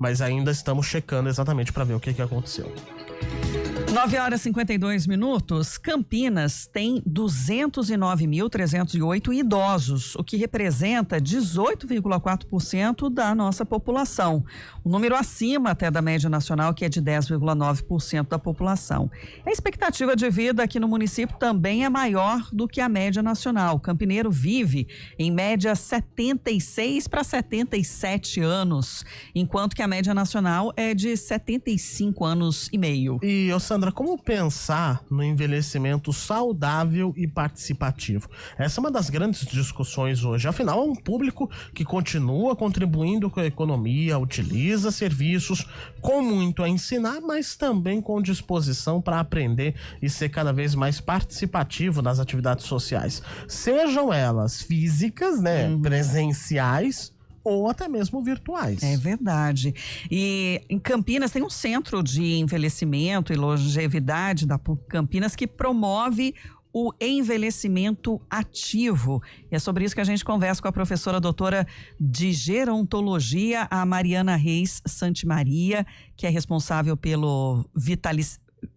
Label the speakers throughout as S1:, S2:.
S1: mas ainda estamos checando exatamente para ver o que aconteceu.
S2: 9h52. Campinas tem 209.308 idosos, o que representa 18,4% da nossa população. Um número acima até da média nacional, que é de 10,9% da população. A expectativa de vida aqui no município também é maior do que a média nacional. O campineiro vive, em média, 76 para 77 anos, enquanto que a média nacional é de 75 anos e meio.
S1: E, Sandra, como pensar no envelhecimento saudável e participativo? Essa é uma das grandes discussões hoje. Afinal, é um público que continua contribuindo com a economia, utiliza serviços com muito a ensinar, mas também com disposição para aprender e ser cada vez mais participativo nas atividades sociais. Sejam elas físicas, né, presenciais, ou até mesmo virtuais.
S2: É verdade. E em Campinas tem um centro de envelhecimento e longevidade da PUC Campinas que promove o envelhecimento ativo. E é sobre isso que a gente conversa com a professora doutora de gerontologia, a Mariana Reis Santimaria, que é responsável pelo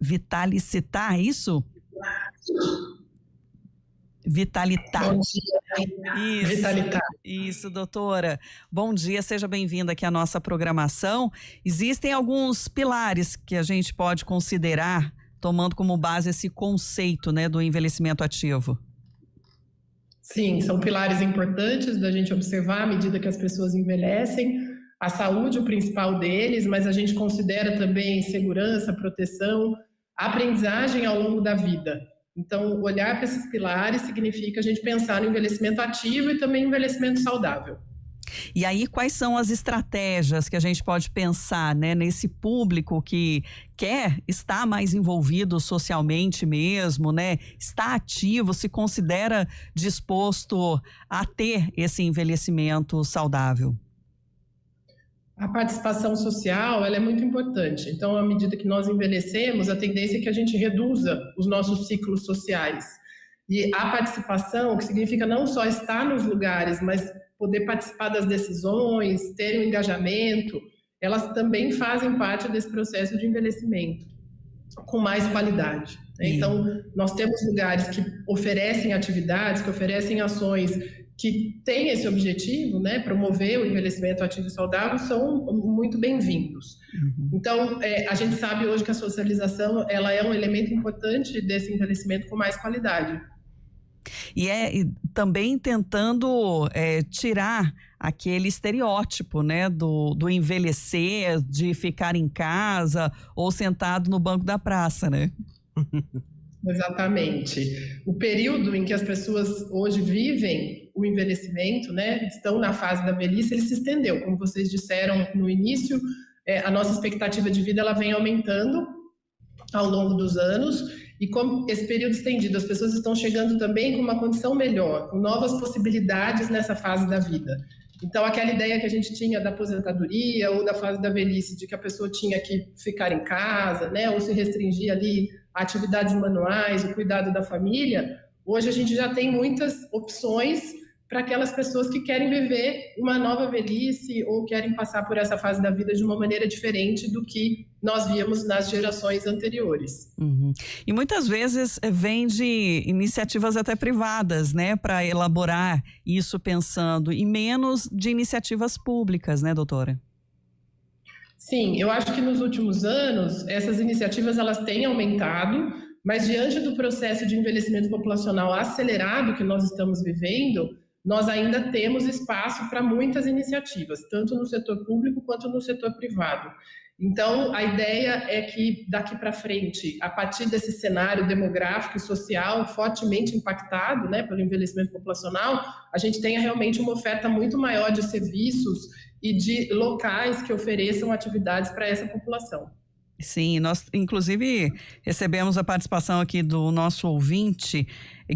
S2: Vitalicitar, é isso? Vitalitar.
S3: Bom dia.
S2: Isso,
S3: Vitalitar.
S2: Isso, doutora. Bom dia, seja bem-vinda aqui à nossa programação. Existem alguns pilares que a gente pode considerar, tomando como base esse conceito, né, do envelhecimento ativo.
S3: Sim, são pilares importantes da gente observar à medida que as pessoas envelhecem. A saúde, o principal deles, mas a gente considera também segurança, proteção, aprendizagem ao longo da vida. Então, olhar para esses pilares significa a gente pensar no envelhecimento ativo e também envelhecimento saudável.
S2: E aí, quais são as estratégias que a gente pode pensar, né, nesse público que quer estar mais envolvido socialmente mesmo, né, está ativo, se considera disposto a ter esse envelhecimento saudável?
S3: A participação social, ela é muito importante. Então, à medida que nós envelhecemos, a tendência é que a gente reduza os nossos ciclos sociais. E a participação, que significa não só estar nos lugares, mas poder participar das decisões, ter um engajamento, elas também fazem parte desse processo de envelhecimento, com mais qualidade. Então, nós temos lugares que oferecem atividades, que oferecem ações que têm esse objetivo, né, promover o envelhecimento ativo e saudável, são muito bem-vindos. Então, a gente sabe hoje que a socialização, ela é um elemento importante desse envelhecimento com mais qualidade.
S2: E também tentando tirar aquele estereótipo, né, do envelhecer, de ficar em casa ou sentado no banco da praça, né?
S3: Exatamente. O período em que as pessoas hoje vivem o envelhecimento, né, estão na fase da velhice, ele se estendeu. Como vocês disseram no início, a nossa expectativa de vida ela vem aumentando ao longo dos anos, e como esse período estendido, as pessoas estão chegando também com uma condição melhor, com novas possibilidades nessa fase da vida. Então, aquela ideia que a gente tinha da aposentadoria ou da fase da velhice, de que a pessoa tinha que ficar em casa, né, ou se restringir ali a atividades manuais, o cuidado da família, hoje a gente já tem muitas opções para aquelas pessoas que querem viver uma nova velhice ou querem passar por essa fase da vida de uma maneira diferente do que nós víamos nas gerações anteriores.
S2: E muitas vezes vem de iniciativas até privadas, né, para elaborar isso pensando, e menos de iniciativas públicas, né, doutora?
S3: Sim, eu acho que nos últimos anos essas iniciativas elas têm aumentado, mas diante do processo de envelhecimento populacional acelerado que nós estamos vivendo, nós ainda temos espaço para muitas iniciativas, tanto no setor público quanto no setor privado. Então, a ideia é que daqui para frente, a partir desse cenário demográfico e social fortemente impactado, né, pelo envelhecimento populacional, a gente tenha realmente uma oferta muito maior de serviços e de locais que ofereçam atividades para essa população.
S2: Sim, nós inclusive recebemos a participação aqui do nosso ouvinte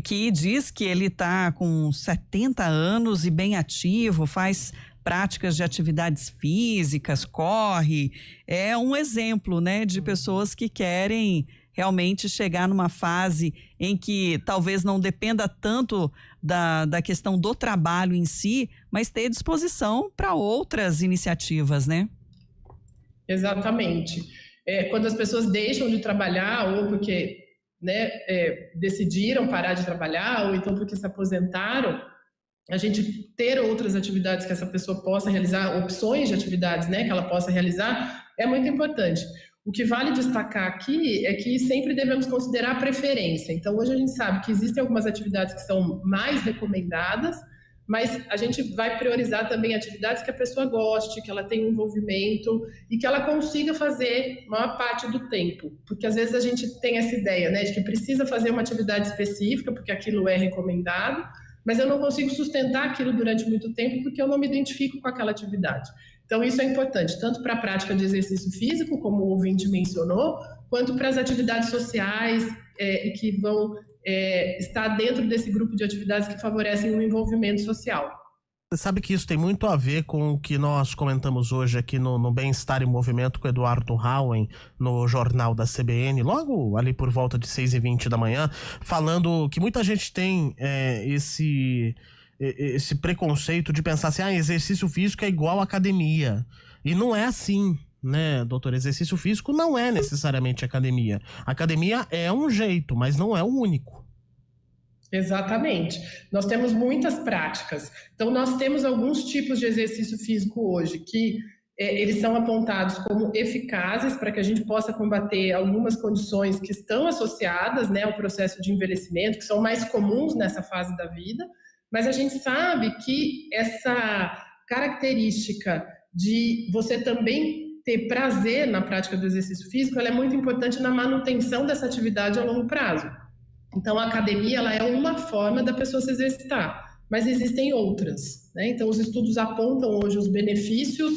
S2: que diz que ele está com 70 anos e bem ativo, faz práticas de atividades físicas, corre, é um exemplo, né, de pessoas que querem realmente chegar numa fase em que talvez não dependa tanto da questão do trabalho em si, mas ter disposição para outras iniciativas, né?
S3: Exatamente. Quando as pessoas deixam de trabalhar ou porque, né, decidiram parar de trabalhar ou então porque se aposentaram, a gente ter outras atividades que essa pessoa possa realizar, opções de atividades, né, que ela possa realizar, é muito importante. O que vale destacar aqui é que sempre devemos considerar a preferência. Então, hoje a gente sabe que existem algumas atividades que são mais recomendadas, mas a gente vai priorizar também atividades que a pessoa goste, que ela tenha um envolvimento e que ela consiga fazer a maior parte do tempo. Porque às vezes a gente tem essa ideia, né, de que precisa fazer uma atividade específica, porque aquilo é recomendado, mas eu não consigo sustentar aquilo durante muito tempo porque eu não me identifico com aquela atividade. Então, isso é importante, tanto para a prática de exercício físico, como o ouvinte mencionou, quanto para as atividades sociais que vão estar dentro desse grupo de atividades que favorecem o envolvimento social.
S1: Você sabe que isso tem muito a ver com o que nós comentamos hoje aqui no Bem-Estar em Movimento com o Eduardo Hauen, no Jornal da CBN, logo ali por volta de 6h20 da manhã, falando que muita gente tem esse preconceito de pensar assim, exercício físico é igual academia. E não é assim, né, doutor? Exercício físico não é necessariamente academia. Academia é um jeito, mas não é o único.
S3: Exatamente. Nós temos muitas práticas. Então, nós temos alguns tipos de exercício físico hoje que eles são apontados como eficazes para que a gente possa combater algumas condições que estão associadas, né, ao processo de envelhecimento, que são mais comuns nessa fase da vida, mas a gente sabe que essa característica de você também ter prazer na prática do exercício físico, ela é muito importante na manutenção dessa atividade a longo prazo. Então, a academia ela é uma forma da pessoa se exercitar, mas existem outras, né? Então, os estudos apontam hoje os benefícios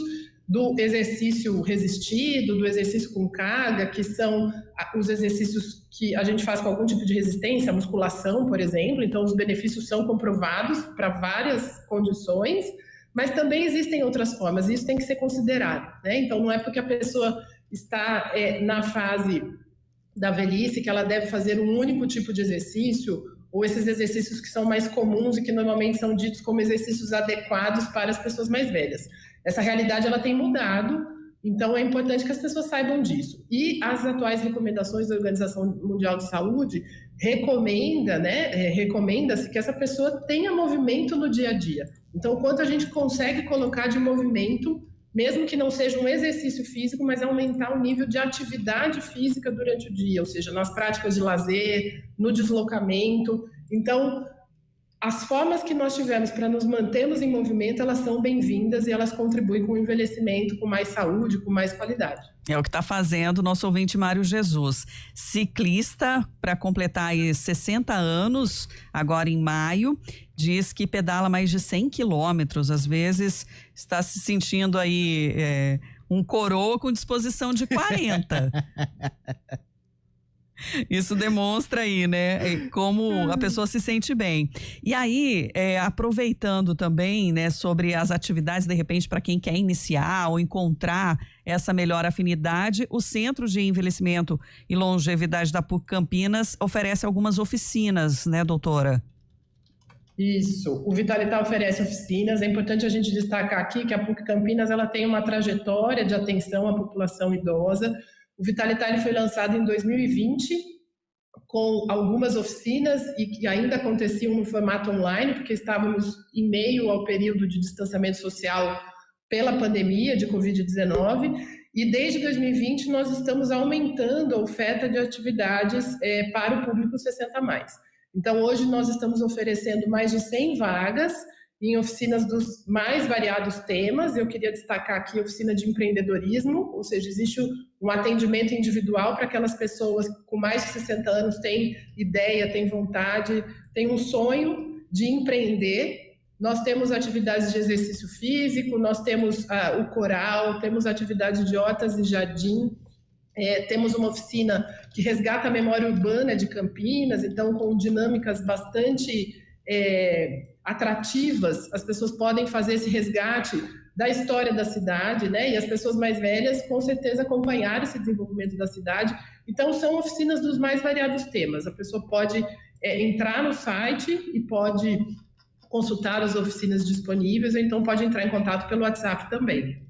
S3: do exercício resistido, do exercício com carga, que são os exercícios que a gente faz com algum tipo de resistência, a musculação, por exemplo. Então, os benefícios são comprovados para várias condições, mas também existem outras formas, e isso tem que ser considerado, né? Então, não é porque a pessoa está na fase da velhice que ela deve fazer um único tipo de exercício, ou esses exercícios que são mais comuns e que normalmente são ditos como exercícios adequados para as pessoas mais velhas. Essa realidade ela tem mudado, então é importante que as pessoas saibam disso. E as atuais recomendações da Organização Mundial de Saúde recomenda-se que essa pessoa tenha movimento no dia a dia. Então, quanto a gente consegue colocar de movimento, mesmo que não seja um exercício físico, mas aumentar o nível de atividade física durante o dia, ou seja, nas práticas de lazer, no deslocamento. Então, as formas que nós tivemos para nos mantermos em movimento, elas são bem-vindas e elas contribuem com o envelhecimento, com mais saúde, com mais qualidade.
S2: É o que está fazendo o nosso ouvinte Mário Jesus, ciclista para completar aí 60 anos, agora em maio, diz que pedala mais de 100 quilômetros, às vezes está se sentindo aí um coroa com disposição de 40. Isso demonstra aí, né, como a pessoa se sente bem. E aí, aproveitando também, né, sobre as atividades, de repente, para quem quer iniciar ou encontrar essa melhor afinidade, o Centro de Envelhecimento e Longevidade da PUC Campinas oferece algumas oficinas, né, doutora?
S3: Isso, o Vitalitar oferece oficinas. É importante a gente destacar aqui que a PUC Campinas ela tem uma trajetória de atenção à população idosa. O Vitalitar ele foi lançado em 2020 com algumas oficinas e que ainda aconteciam no formato online, porque estávamos em meio ao período de distanciamento social pela pandemia de Covid-19, e desde 2020 nós estamos aumentando a oferta de atividades para o público 60+. Então, hoje nós estamos oferecendo mais de 100 vagas em oficinas dos mais variados temas. Eu queria destacar aqui a oficina de empreendedorismo, ou seja, existe um atendimento individual para aquelas pessoas com mais de 60 anos, têm ideia, têm vontade, têm um sonho de empreender. Nós temos atividades de exercício físico, nós temos o coral, temos atividades de hortas e jardim, temos uma oficina que resgata a memória urbana de Campinas, então com dinâmicas bastante atrativas, as pessoas podem fazer esse resgate da história da cidade, né? E as pessoas mais velhas, com certeza, acompanhar esse desenvolvimento da cidade. Então, são oficinas dos mais variados temas. A pessoa pode entrar no site e pode consultar as oficinas disponíveis, ou então pode entrar em contato pelo WhatsApp também.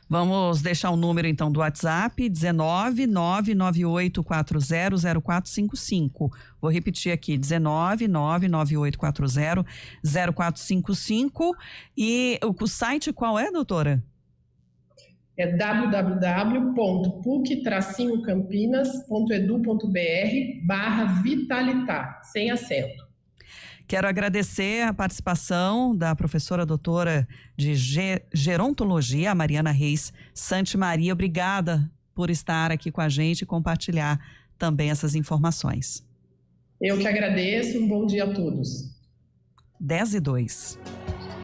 S2: Vamos deixar o número então do WhatsApp, 19998400455. Vou repetir aqui, 19998400455. E o site qual é, doutora?
S3: É www.puc-campinas.edu.br/Vitalitar, sem acento.
S2: Quero agradecer a participação da professora doutora de gerontologia, a Mariana Reis Santimaria. Obrigada por estar aqui com a gente e compartilhar também essas informações.
S3: Eu que agradeço, um bom dia a todos.
S2: 10:02.